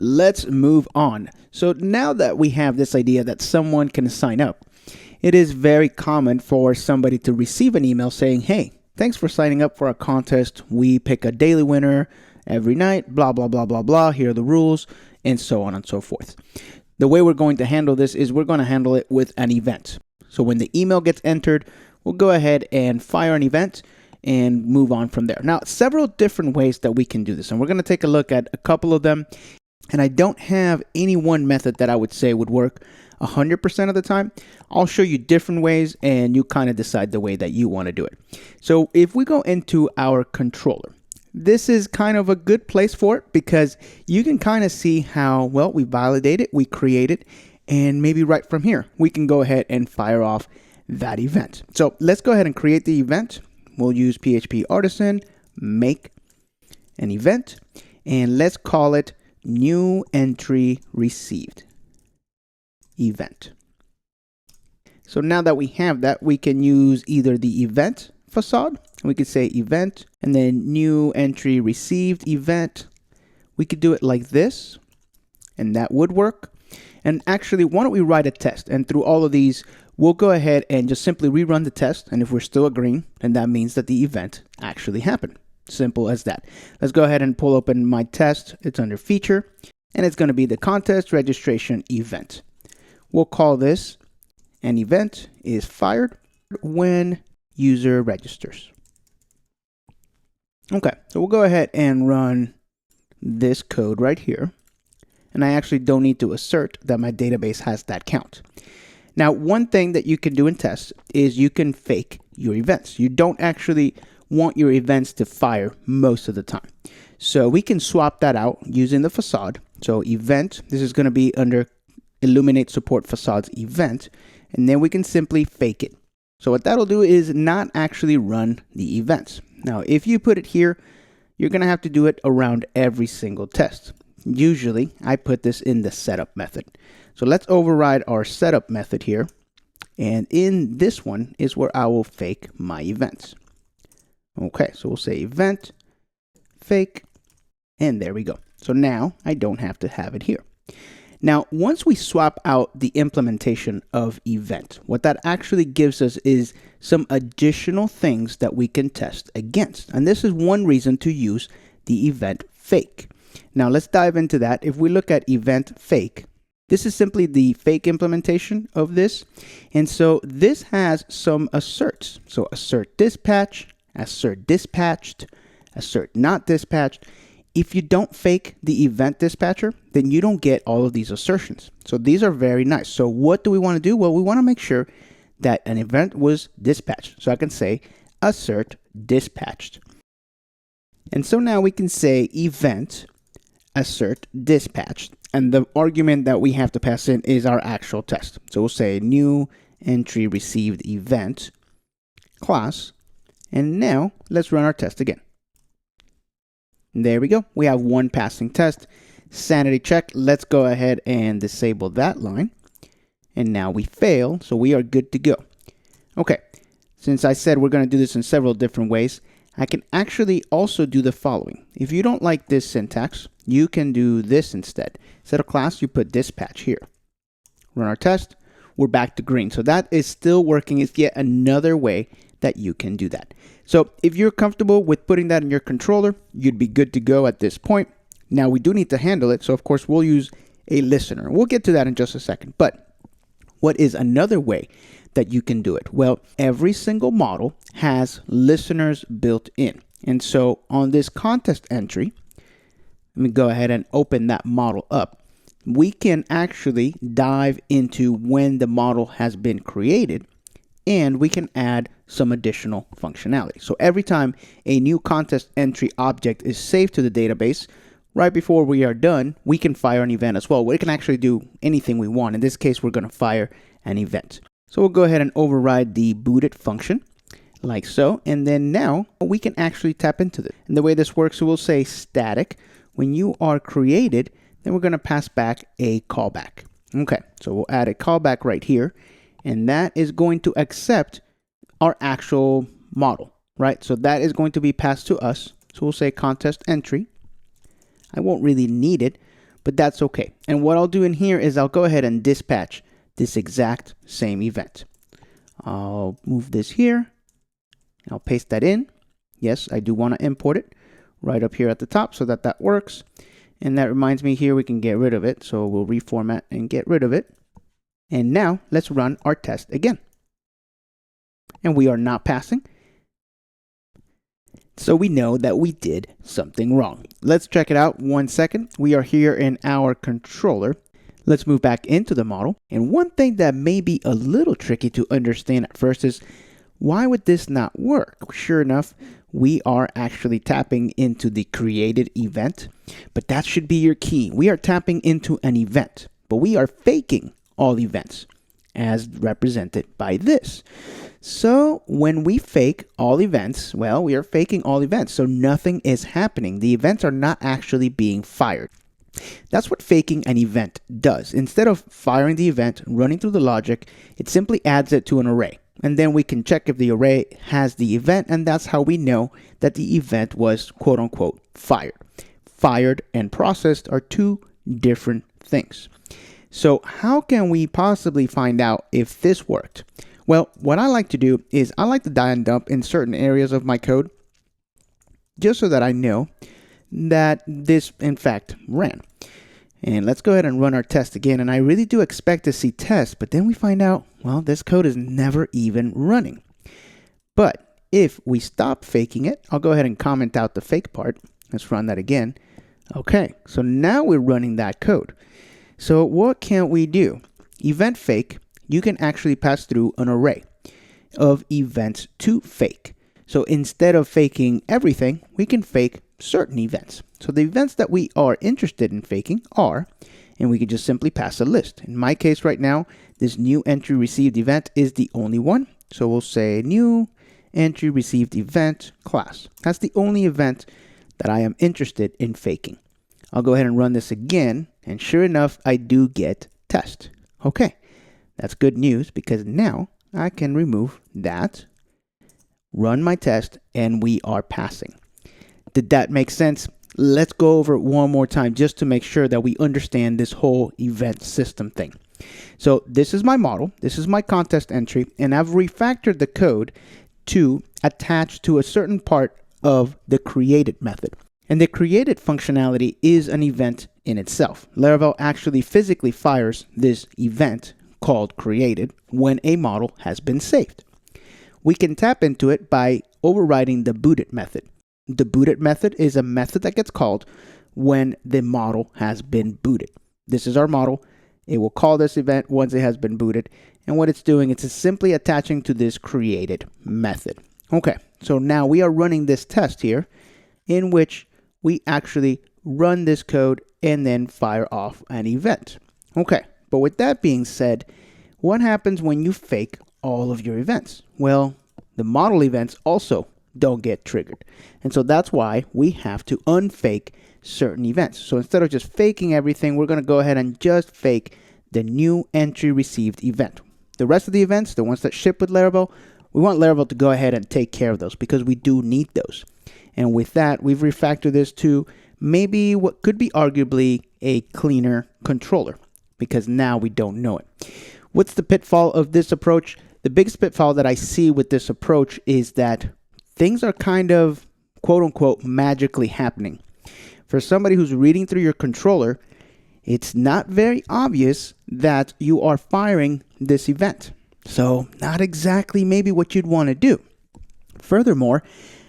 let's move on. So now that we have this idea that someone can sign up, it is very common for somebody to receive an email saying, hey, thanks for signing up for our contest. We pick a daily winner every night, blah, blah, blah, blah, blah. Here are the rules, and so on and so forth. The way we're going to handle this is we're going to handle it with an event. So when the email gets entered, we'll go ahead and fire an event and move on from there. Now, several different ways that we can do this, and we're going to take a look at a couple of them. And I don't have any one method that I would say would work 100% of the time. I'll show you different ways, and you kind of decide the way that you want to do it. So if we go into our controller, this is kind of a good place for it because you can kind of see how, well, we validate it, we create it, and maybe right from here, we can go ahead and fire off that event. So let's go ahead and create the event. We'll use PHP Artisan, make an event, and let's call it new entry received event. So now that we have that, we can use either the event facade. We could say event and then new entry received event. We could do it like this, and that would work. And actually, why don't we write a test? And through all of these, we'll go ahead and just simply rerun the test. And if we're still agreeing, then that means that the event actually happened. Simple as that. Let's go ahead and pull open my test. It's under feature, and it's going to be the contest registration event. We'll call this an event is fired when user registers. Okay, so we'll go ahead and run this code right here. And I actually don't need to assert that my database has that count. Now, one thing that you can do in tests is you can fake your events. You don't actually want your events to fire most of the time. So we can swap that out using the facade. So event, this is going to be under Illuminate Support Facades event, and then we can simply fake it. So what that'll do is not actually run the events. Now, if you put it here, you're going to have to do it around every single test. Usually, I put this in the setup method. So let's override our setup method here. And in this one is where I will fake my events. Okay, so we'll say event, fake, and there we go. So now I don't have to have it here. Now, once we swap out the implementation of event, what that actually gives us is some additional things that we can test against. And this is one reason to use the event fake. Now, let's dive into that. If we look at event fake, this is simply the fake implementation of this. And so this has some asserts. So assert dispatch, assert dispatched, assert not dispatched. If you don't fake the event dispatcher, then you don't get all of these assertions. So these are very nice. So what do we want to do? Well, we want to make sure that an event was dispatched. So I can say assert dispatched. And so now we can say event assert dispatched. And the argument that we have to pass in is our actual test. So we'll say new entry received event class. And now let's run our test again. There we go. We have one passing test. Sanity check. Let's go ahead and disable that line. And now we fail, so we are good to go. Okay, since I said we're going to do this in several different ways, I can actually also do the following. If you don't like this syntax, you can do this instead. Instead of class, you put dispatch here. Run our test. We're back to green. So that is still working. It's yet another way that you can do that. So if you're comfortable with putting that in your controller, you'd be good to go at this point. Now we do need to handle it. So of course we'll use a listener. We'll get to that in just a second. But what is another way that you can do it? Well, every single model has listeners built in. And so on this contest entry, let me go ahead and open that model up. We can actually dive into when the model has been created, and we can add some additional functionality. So every time a new contest entry object is saved to the database, right before we are done, we can fire an event as well. We can actually do anything we want. In this case, we're going to fire an event. So we'll go ahead and override the booted function like so. And then now we can actually tap into this. And the way this works, we'll say static. When you are created, then we're going to pass back a callback. Okay, so we'll add a callback right here. And that is going to accept our actual model, right? So that is going to be passed to us. So we'll say contest entry. I won't really need it, but that's okay. And what I'll do in here is I'll go ahead and dispatch this exact same event. I'll move this here. I'll paste that in. Yes, I do want to import it right up here at the top so that that works. And that reminds me here we can get rid of it. So we'll reformat and get rid of it. And now let's run our test again. And we are not passing. So we know that we did something wrong. Let's check it out 1 second. We are here in our controller. Let's move back into the model. And one thing that may be a little tricky to understand at first is, why would this not work? Sure enough, we are actually tapping into the created event, but that should be your key. We are tapping into an event, but we are faking all events as represented by this. So when we fake all events, well, we are faking all events. So nothing is happening. The events are not actually being fired. That's what faking an event does. Instead of firing the event, running through the logic, it simply adds it to an array. And then we can check if the array has the event, and that's how we know that the event was quote unquote fired. Fired and processed are two different things. So how can we possibly find out if this worked? Well, what I like to do is I like to die and dump in certain areas of my code just so that I know that this in fact ran. And let's go ahead and run our test again. And I really do expect to see tests, but then we find out, well, this code is never even running. But if we stop faking it, I'll go ahead and comment out the fake part. Let's run that again. Okay, so now we're running that code. So what can we do? EventFake, you can actually pass through an array of events to fake. So instead of faking everything, we can fake certain events. So the events that we are interested in faking are, and we can just simply pass a list. In my case right now, this new entry received event is the only one. So we'll say new entry received event class. That's the only event that I am interested in faking. I'll go ahead and run this again, and sure enough, I do get test. Okay, that's good news because now I can remove that, run my test, and we are passing. Did that make sense? Let's go over it one more time just to make sure that we understand this whole event system thing. So this is my model, this is my contest entry, and I've refactored the code to attach to a certain part of the created method. And the created functionality is an event in itself. Laravel actually physically fires this event called created when a model has been saved. We can tap into it by overriding the booted method. The booted method is a method that gets called when the model has been booted. This is our model. It will call this event once it has been booted. And what it's doing is it's simply attaching to this created method. Okay, so now we are running this test here in which we actually run this code and then fire off an event. Okay, but with that being said, what happens when you fake all of your events? Well, the model events also don't get triggered. And so that's why we have to unfake certain events. So instead of just faking everything, we're going to go ahead and just fake the new entry received event. The rest of the events, the ones that ship with Laravel, we want Laravel to go ahead and take care of those because we do need those. And with that, we've refactored this to maybe what could be arguably a cleaner controller because now we don't know it. What's the pitfall of this approach? The biggest pitfall that I see with this approach is that things are kind of quote unquote magically happening. For somebody who's reading through your controller, it's not very obvious that you are firing this event. So not exactly maybe what you'd want to do. Furthermore,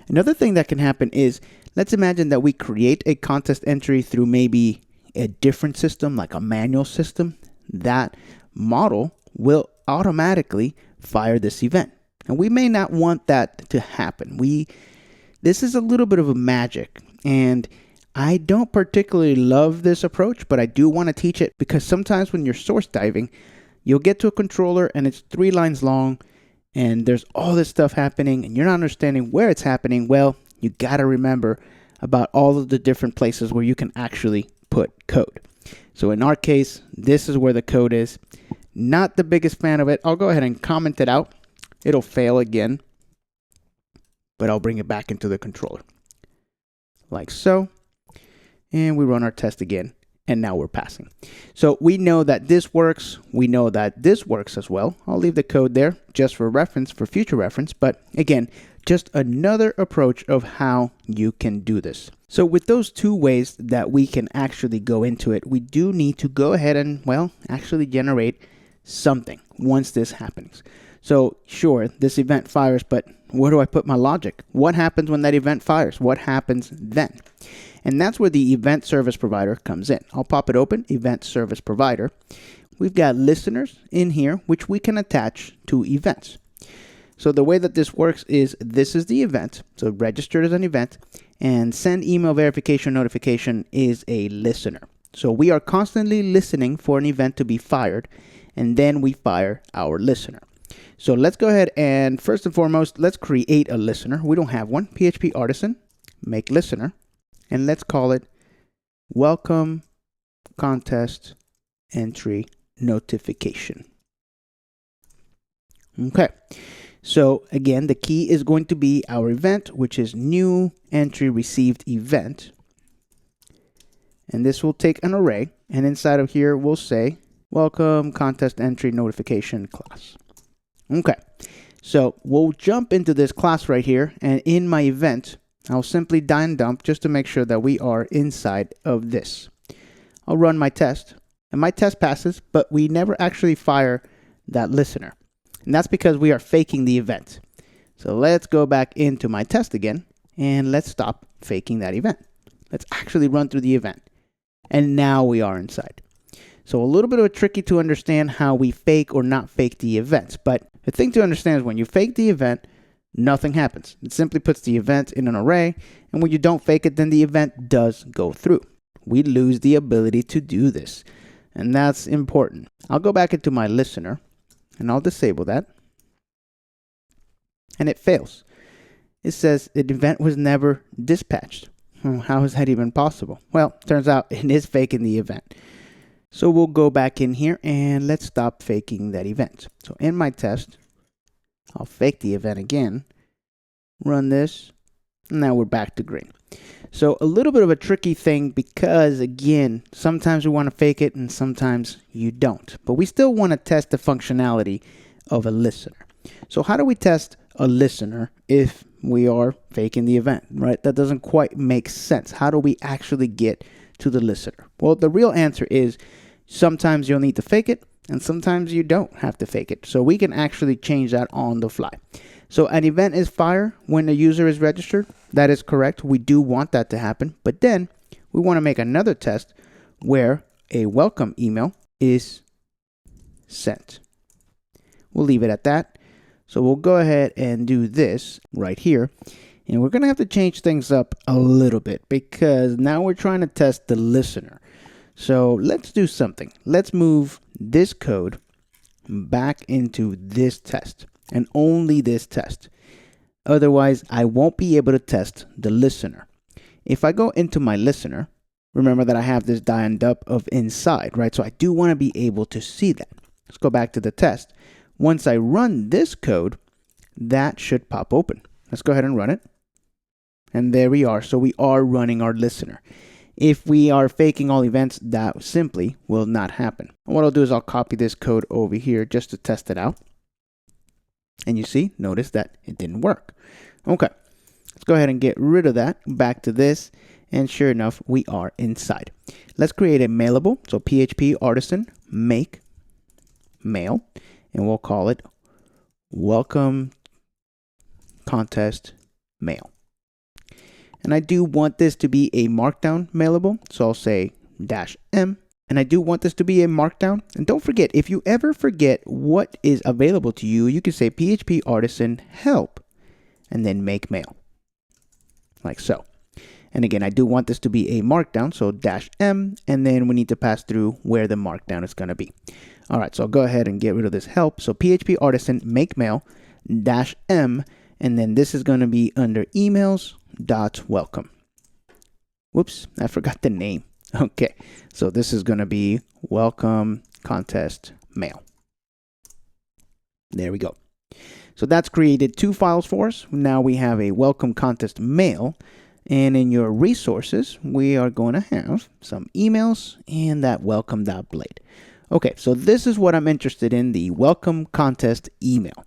another thing that can happen is, let's imagine that we create a contest entry through maybe a different system, like a manual system. That model will automatically fire this event. And we may not want that to happen. This is a little bit of a magic, and I don't particularly love this approach, but I do want to teach it because sometimes when you're source diving, you'll get to a controller and it's 3 lines long and there's all this stuff happening and you're not understanding where it's happening. Well, you got to remember about all of the different places where you can actually put code. So in our case, this is where the code is. Not the biggest fan of it. I'll go ahead and comment it out. It'll fail again, but I'll bring it back into the controller like so. And we run our test again and now we're passing. So we know that this works. We know that this works as well. I'll leave the code there just for reference, for future reference. But again, just another approach of how you can do this. So with those two ways that we can actually go into it, we do need to go ahead and, well, actually generate something once this happens. So sure, this event fires, but where do I put my logic? What happens when that event fires? What happens then? And that's where the event service provider comes in. I'll pop it open, event service provider. We've got listeners in here, which we can attach to events. So the way that this works is this is the event. So registered as an event, and send email verification notification is a listener. So we are constantly listening for an event to be fired, and then we fire our listener. So let's go ahead and first and foremost, let's create a listener. We don't have one. PHP artisan, make listener. And let's call it welcome contest entry notification. Okay. So again, the key is going to be our event, which is new entry received event. And this will take an array. And inside of here, we'll say welcome contest entry notification class. Okay. So we'll jump into this class right here. And in my event, I'll simply and dump just to make sure that we are inside of this. I'll run my test, and my test passes, but we never actually fire that listener. And that's because we are faking the event. So let's go back into my test again, and let's stop faking that event. Let's actually run through the event. And now we are inside. So a little bit of a tricky to understand how we fake or not fake the events. But the thing to understand is when you fake the event, nothing happens. It simply puts the event in an array, and when you don't fake it, then the event does go through. We lose the ability to do this, and that's important. I'll go back into my listener, and I'll disable that, and it fails. It says the event was never dispatched. How is that even possible? Well, turns out it is faking the event. So we'll go back in here, and let's stop faking that event. So in my test, I'll fake the event again, run this, and now we're back to green. So a little bit of a tricky thing because, again, sometimes we want to fake it and sometimes you don't. But we still want to test the functionality of a listener. So how do we test a listener if we are faking the event, right? That doesn't quite make sense. How do we actually get to the listener? Well, the real answer is sometimes you'll need to fake it, and sometimes you don't have to fake it. So we can actually change that on the fly. So an event is fire when the user is registered. That is correct. We do want that to happen. But then we want to make another test where a welcome email is sent. We'll leave it at that. So we'll go ahead and do this right here. And we're going to have to change things up a little bit because now we're trying to test the listener. So let's do something. Let's move this code back into this test and only this test. Otherwise, I won't be able to test the listener. If I go into my listener, remember that I have this and up of inside, right? So I do want to be able to see that. Let's go back to the test. Once I run this code, that should pop open. Let's go ahead and run it. And there we are. So we are running our listener. If we are faking all events, that simply will not happen. And what I'll do is I'll copy this code over here just to test it out. And you see, notice that it didn't work. Okay, let's go ahead and get rid of that. Back to this. And sure enough, we are inside. Let's create a mailable. So PHP artisan make mail. And we'll call it welcome contest mail. And I do want this to be a markdown mailable. So I'll say -m. And I do want this to be a markdown. And don't forget, if you ever forget what is available to you, you can say PHP artisan help and then make mail. Like so. And again, I do want this to be a markdown. So -m. And then we need to pass through where the markdown is going to be. All right, so I'll go ahead and get rid of this help. So PHP artisan make mail -m. And then this is going to be under emails.welcome. Whoops, I forgot the name. Okay, so this is going to be welcome contest mail. There we go. So that's created two files for us. Now we have a welcome contest mail And in your resources, we are going to have some emails and that welcome.blade. Okay, so this is what I'm interested in, the welcome contest email.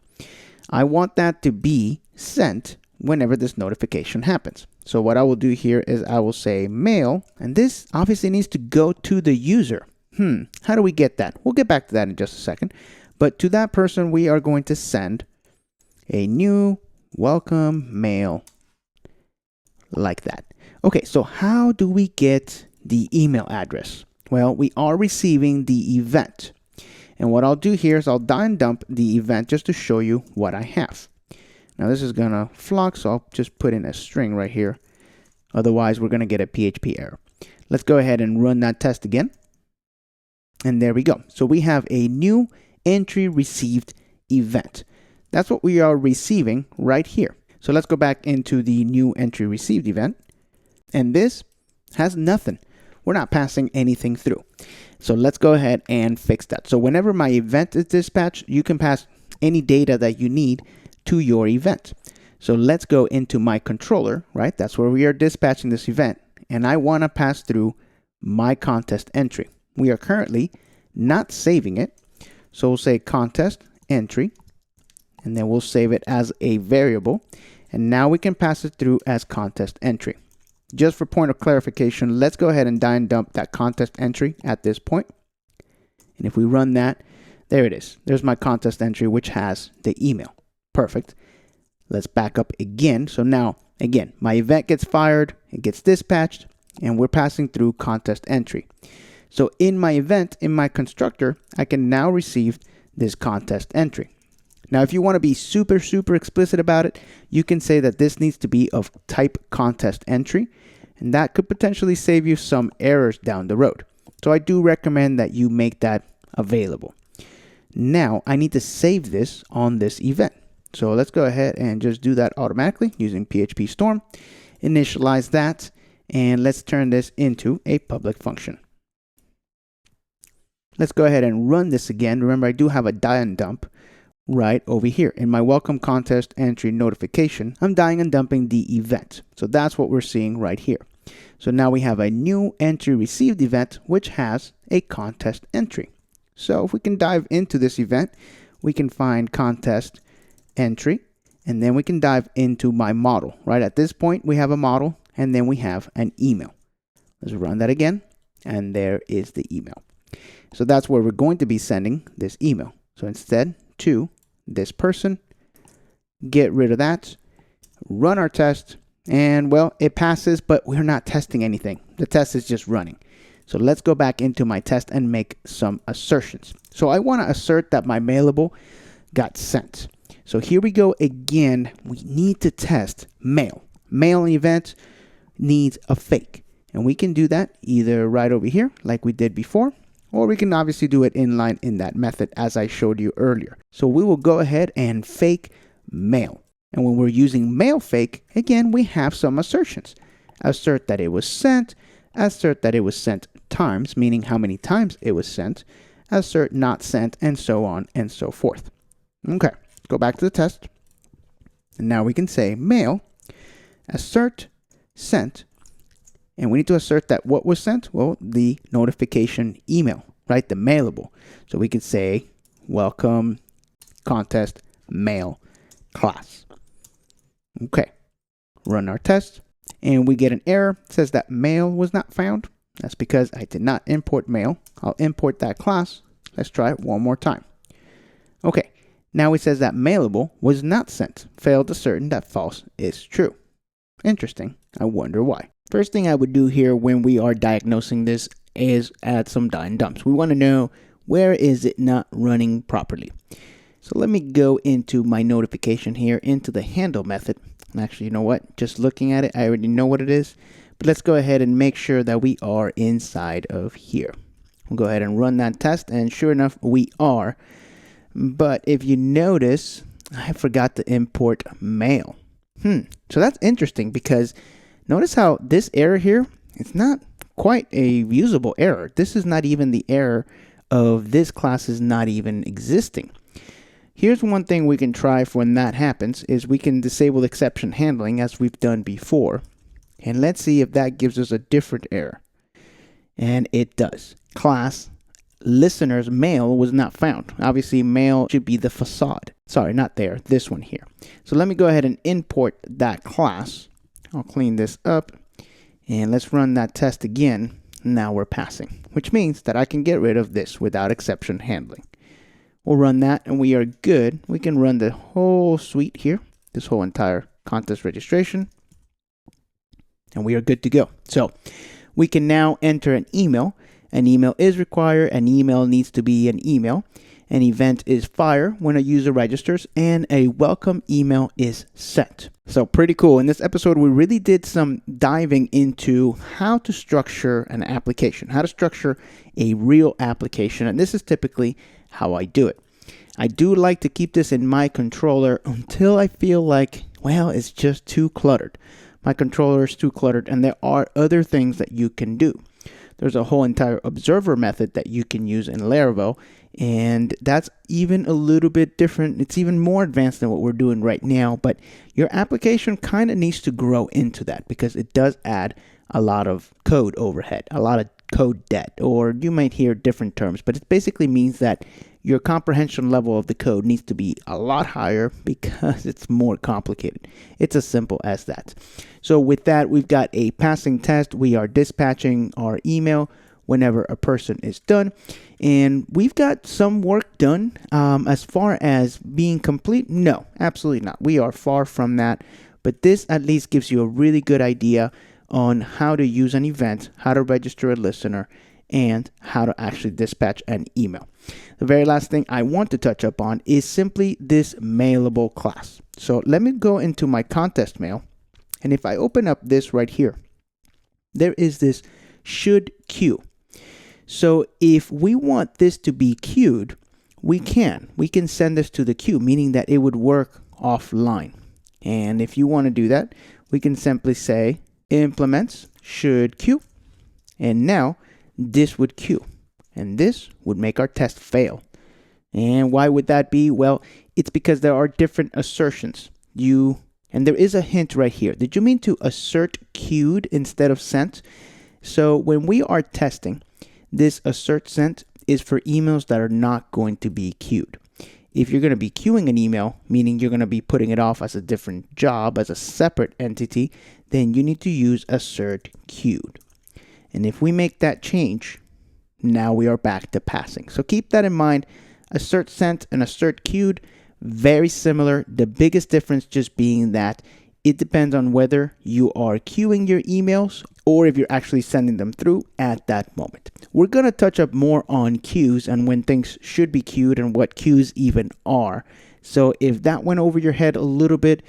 I want that to be sent whenever this notification happens. So what I will do here is I will say mail, and this obviously needs to go to the user. How do we get that? We'll get back to that in just a second. But to that person, we are going to send a new welcome mail like that. Okay, so how do we get the email address? Well, we are receiving the event. And what I'll do here is I'll dump the event just to show you what I have. Now this is gonna flux, so I'll just put in a string right here. Otherwise, we're gonna get a PHP error. Let's go ahead and run that test again. And there we go. So we have a new entry received event. That's what we are receiving right here. So let's go back into the new entry received event. And this has nothing. We're not passing anything through. So let's go ahead and fix that. So whenever my event is dispatched, you can pass any data that you need to your event. So let's go into my controller, right? That's where we are dispatching this event. And I want to pass through my contest entry. We are currently not saving it. So we'll say contest entry, and then we'll save it as a variable. And now we can pass it through as contest entry. Just for point of clarification, let's go ahead and dump that contest entry at this point. And if we run that, there it is. There's my contest entry, which has the email. Perfect. Let's back up again. So now, again, my event gets fired, it gets dispatched, and we're passing through contest entry. So in my event, in my constructor, I can now receive this contest entry. Now, if you want to be super explicit about it, you can say that this needs to be of type contest entry, and that could potentially save you some errors down the road. So I do recommend that you make that available. Now, I need to save this on this event. So let's go ahead and just do that automatically using PHP Storm. Initialize that, and let's turn this into a public function. Let's go ahead and run this again. Remember, I do have a die and dump right over here. In my welcome contest entry notification, I'm dying and dumping the event. So that's what we're seeing right here. So now we have a new entry received event, which has a contest entry. So if we can dive into this event, we can find contest entry, and then we can dive into my model, right? At this point, we have a model, and then we have an email. Let's run that again, and there is the email. So that's where we're going to be sending this email. So instead, to this person, get rid of that, run our test, and well, it passes, but we're not testing anything. The test is just running. So let's go back into my test and make some assertions. So I want to assert that my Mailable got sent. So here we go again. We need to test mail. Mail event needs a fake. And we can do that either right over here like we did before, or we can obviously do it inline in that method as I showed you earlier. So we will go ahead and fake mail. And when we're using MailFake, again, we have some assertions. Assert that it was sent, assert that it was sent times, meaning how many times it was sent, assert not sent, and so on and so forth. Okay, go back to the test. And now we can say mail, assert, sent, and we need to assert that what was sent? Well, the notification email, right? The Mailable. So we could say welcome contest mail class. Okay, run our test, and we get an error. It says that mail was not found. That's because I did not import mail. I'll import that class. Let's try it one more time. Okay, now it says that Mailable was not sent. Failed to certain that false is true. Interesting. I wonder why. First thing I would do here when we are diagnosing this is add some die and dumps. We want to know where is it not running properly. So let me go into my notification here into the handle method. And actually, you know what? Just looking at it, I already know what it is. But let's go ahead and make sure that we are inside of here. We'll go ahead and run that test, and sure enough, we are. But if you notice, I forgot to import mail. So that's interesting because notice how this error here, it's not quite a usable error. This is not even the error of this class is not even existing. Here's one thing we can try for when that happens is we can disable exception handling as we've done before. And let's see if that gives us a different error. And it does. Class listener's mail was not found. Obviously, mail should be the facade. Sorry, not there. This one here. So let me go ahead and import that class. I'll clean this up. And let's run that test again. Now we're passing, which means that I can get rid of this without exception handling. We'll run that and we are good. We can run the whole suite here, this whole entire contest registration, and we are good to go. So we can now enter an email. An email is required. An email needs to be an email. An event is fire when a user registers, and a welcome email is sent. So pretty cool. In this episode, we really did some diving into how to structure an application, how to structure a real application. And this is typically how I do it. I do like to keep this in my controller until I feel like, well, it's just too cluttered. My controller is too cluttered, and there are other things that you can do. There's a whole entire observer method that you can use in Laravel, and that's even a little bit different. It's even more advanced than what we're doing right now, but your application kind of needs to grow into that because it does add a lot of code overhead, a lot of code debt, or you might hear different terms, but it basically means that your comprehension level of the code needs to be a lot higher because it's more complicated. It's as simple as that. So with that, we've got a passing test. We are dispatching our email whenever a person is done. And we've got some work done. As far as being complete, no, absolutely not. We are far from that. But this at least gives you a really good idea on how to use an event, how to register a listener, and how to actually dispatch an email. The very last thing I want to touch up on is simply this Mailable class. So let me go into my contest mail. And if I open up this right here, there is this should queue. So if we want this to be queued, we can send this to the queue, meaning that it would work offline. And if you want to do that, we can simply say implements should queue. And now this would queue. And this would make our test fail. And why would that be? Well, it's because there are different assertions. And there is a hint right here. Did you mean to assert queued instead of sent? So when we are testing, this assert sent is for emails that are not going to be queued. If you're going to be queuing an email, meaning you're going to be putting it off as a different job, as a separate entity, then you need to use assert queued. And if we make that change, now we are back to passing. So keep that in mind. Assert sent and assert queued, very similar. The biggest difference just being that it depends on whether you are queuing your emails or if you're actually sending them through at that moment. We're going to touch up more on queues and when things should be queued and what queues even are. So if that went over your head a little bit,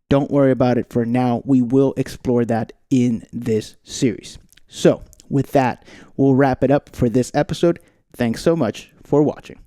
don't worry about it for now. We will explore that in this series. So with that, we'll wrap it up for this episode. Thanks so much for watching.